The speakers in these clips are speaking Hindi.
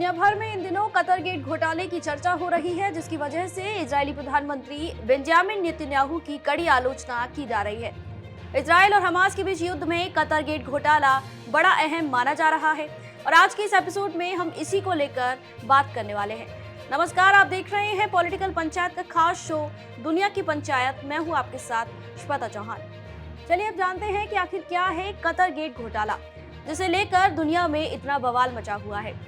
दुनिया भर में इन दिनों कतर गेट घोटाले की चर्चा हो रही है, जिसकी वजह से इजरायली प्रधानमंत्री बेंजामिन नेतन्याहू की कड़ी आलोचना की जा रही है। इजरायल और हमास के बीच युद्ध में कतर गेट घोटाला बड़ा अहम माना जा रहा है और आज के इस एपिसोड में हम इसी को लेकर बात करने वाले हैं। नमस्कार, आप देख रहे हैं पॉलिटिकल पंचायत का खास शो दुनिया की पंचायत। मैं हूं आपके साथ श्वेता चौहान। चलिए अब जानते हैं कि आखिर क्या है कतर गेट घोटाला, जिसे लेकर दुनिया में इतना बवाल मचा हुआ है।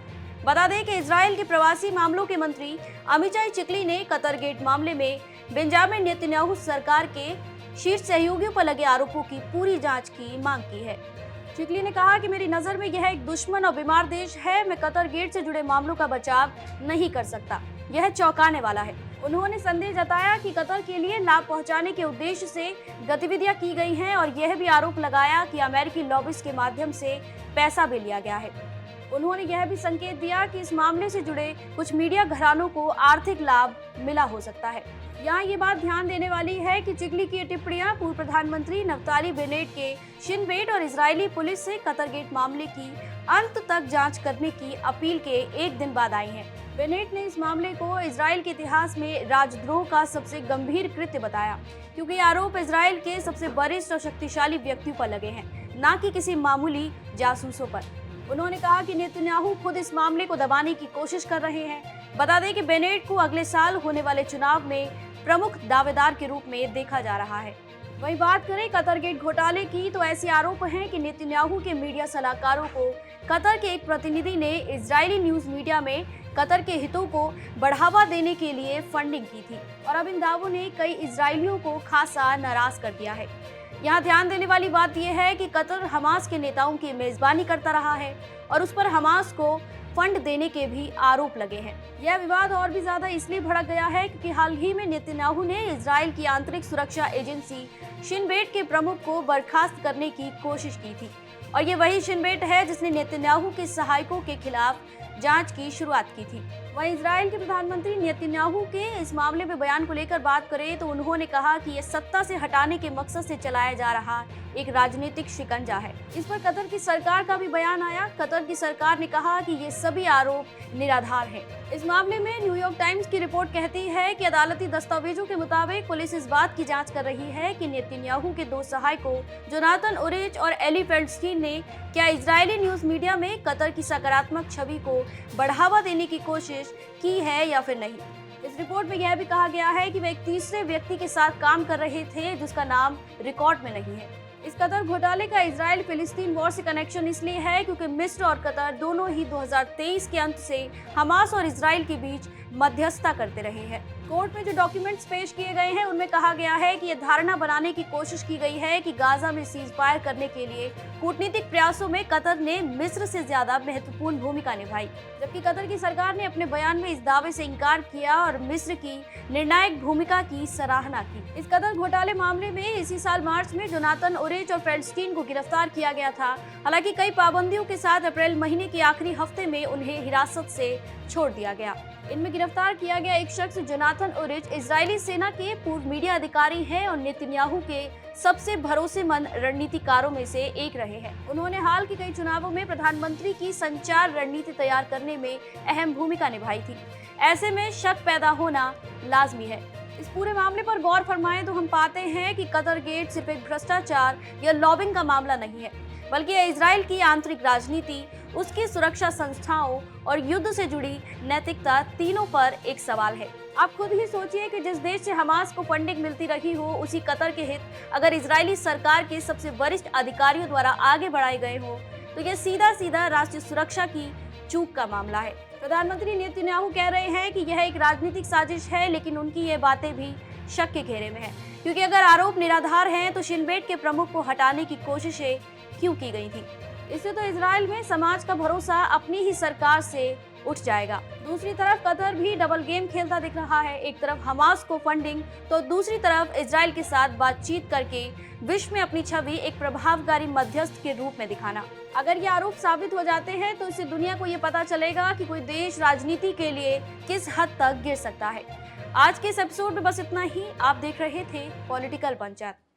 बता दें कि इजरायल के प्रवासी मामलों के मंत्री अमिचाई चिकली ने कतर गेट मामले में बेंजामिन नेतन्याहू सरकार के शीर्ष सहयोगियों पर लगे आरोपों की पूरी जांच की मांग की है। चिकली ने कहा कि मेरी नजर में यह एक दुश्मन और बीमार देश है। मैं कतर गेट से जुड़े मामलों का बचाव नहीं कर सकता। यह चौंकाने वाला है। उन्होंने संदेह जताया कि कतर के लिए लाभ पहुंचाने के उद्देश्य से गतिविधियां की गई हैं और यह भी आरोप लगाया कि अमेरिकी लॉबिस्ट के माध्यम से पैसा भी लिया गया है। उन्होंने यह भी संकेत दिया कि इस मामले से जुड़े कुछ मीडिया घरानों को आर्थिक लाभ मिला हो सकता है। यहाँ ये बात ध्यान देने वाली है कि चिकली की टिप्पणियां पूर्व प्रधानमंत्री नफ्ताली बेनेट के शिन बेट और इजरायली पुलिस से कतर गेट मामले की अंत तक जांच करने की अपील के एक दिन बाद आई हैं। बेनेट ने इस मामले को इजरायल के इतिहास में राजद्रोह का सबसे गंभीर कृत्य बताया, क्योंकि आरोप इजरायल के सबसे वरिष्ठ और शक्तिशाली व्यक्तियों पर लगे हैं, न कि किसी मामूली जासूसों पर। उन्होंने कहा कि नेतन्याहू खुद इस मामले को दबाने की कोशिश कर रहे हैं। बता दें कि बेनेट को अगले साल होने वाले चुनाव में प्रमुख दावेदार के रूप में देखा जा रहा है। वहीं बात करें कतर गेट घोटाले की, तो ऐसे आरोप हैं कि नेतन्याहू के मीडिया सलाहकारों को कतर के एक प्रतिनिधि ने इजरायली न्यूज मीडिया में कतर के हितों को बढ़ावा देने के लिए फंडिंग की थी और अब इन दावों ने कई इजरायलियों को खासा नाराज कर दिया है। यहाँ ध्यान देने वाली बात यह है कि कतर हमास के नेताओं की मेजबानी करता रहा है और उस पर हमास को फंड देने के भी आरोप लगे हैं। यह विवाद और भी ज्यादा इसलिए भड़क गया है क्योंकि हाल ही में नेतन्याहू ने इजरायल की आंतरिक सुरक्षा एजेंसी शिन बेट के प्रमुख को बर्खास्त करने की कोशिश की थी और ये वही शिन बेट है जिसने नेतन्याहू के सहायकों के खिलाफ जांच की शुरुआत की थी। वहीं इजरायल के प्रधानमंत्री नेतन्याहू के इस मामले में बयान को लेकर बात करें तो उन्होंने कहा कि यह सत्ता से हटाने के मकसद से चलाया जा रहा एक राजनीतिक शिकंजा है। इस पर कतर की सरकार का भी बयान आया। कतर की सरकार ने कहा कि ये सभी आरोप निराधार हैं। इस मामले में न्यूयॉर्क टाइम्स की रिपोर्ट कहती है कि अदालती दस्तावेजों के मुताबिक पुलिस इस बात की जांच कर रही है कि नेतन्याहू के दो सहायकों जोनाथन ओरेच और एली फेल्डस्टीन ने क्या इजरायली न्यूज मीडिया में कतर की सकारात्मक छवि को बढ़ावा देने की कोशिश की है या फिर नहीं। इस रिपोर्ट में यह भी कहा गया है कि वे एक तीसरे व्यक्ति के साथ काम कर रहे थे जिसका नाम रिकॉर्ड में नहीं है। इस कतर घोटाले का इजरायल फिलिस्तीन वॉर से कनेक्शन इसलिए है क्योंकि मिस्र और कतर दोनों ही 2023 के अंत से हमास और इजरायल के बीच मध्यस्थता करते रहे हैं। कोर्ट में जो डॉक्यूमेंट्स पेश किए गए हैं उनमें कहा गया है कि यह धारणा बनाने की कोशिश की गई है कि गाजा में सीज फायर करने के लिए कूटनीतिक प्रयासों में कतर ने मिस्र से ज्यादा महत्वपूर्ण भूमिका निभाई, जबकि कतर की सरकार ने अपने बयान में इस दावे से इनकार किया और मिस्र की निर्णायक भूमिका की सराहना की। इस कतर घोटाले मामले में इसी साल मार्च में जोनाथन ओरेच और फेल्डस्टीन को गिरफ्तार किया गया था। हालांकि कई पाबंदियों के साथ अप्रैल महीने के आखिरी हफ्ते में उन्हें हिरासत से छोड़ दिया गया। इनमें गिरफ्तार किया गया एक शख्स जोनाथन ओरेच इजरायली सेना के पूर्व मीडिया अधिकारी हैं और नेतन्याहू के सबसे भरोसेमंद रणनीतिकारों में से एक रहे हैं। उन्होंने हाल के कई चुनावों में प्रधानमंत्री की संचार रणनीति तैयार करने में अहम भूमिका निभाई थी। ऐसे में शक पैदा होना लाजमी है। इस पूरे मामले पर गौर फरमाएं तो हम पाते हैं कि कतर गेट सिर्फ एक भ्रष्टाचार या लॉबिंग का मामला नहीं है, बल्कि यह इजरायल की आंतरिक राजनीति, उसकी सुरक्षा संस्थाओं और युद्ध से जुड़ी नैतिकता, तीनों पर एक सवाल है। आप खुद ही सोचिए कि जिस देश से हमास को फंडिंग मिलती रही हो, उसी कतर के हित अगर इजरायली सरकार के सबसे वरिष्ठ अधिकारियों द्वारा आगे बढ़ाए गए हो तो यह सीधा सीधा राष्ट्रीय सुरक्षा की चूक का मामला है। प्रधानमंत्री नेतन्याहू कह रहे हैं कि यह एक राजनीतिक साजिश है, लेकिन उनकी ये बातें भी शक के घेरे में है, क्योंकि अगर आरोप निराधार हैं तो शिन बेट के प्रमुख को हटाने की कोशिशें क्यों की गई थी। इससे तो इजरायल में समाज का भरोसा अपनी ही सरकार से उठ जाएगा। दूसरी तरफ कतर भी डबल गेम खेलता दिख रहा है। एक तरफ हमास को फंडिंग तो दूसरी तरफ इजरायल के साथ बातचीत करके विश्व में अपनी छवि एक प्रभावकारी मध्यस्थ के रूप में दिखाना। अगर ये आरोप साबित हो जाते हैं तो इससे दुनिया को ये पता चलेगा कि कोई देश राजनीति के लिए किस हद तक गिर सकता है। आज के इस एपिसोड में बस इतना ही। आप देख रहे थे पॉलिटिकल पंचायत।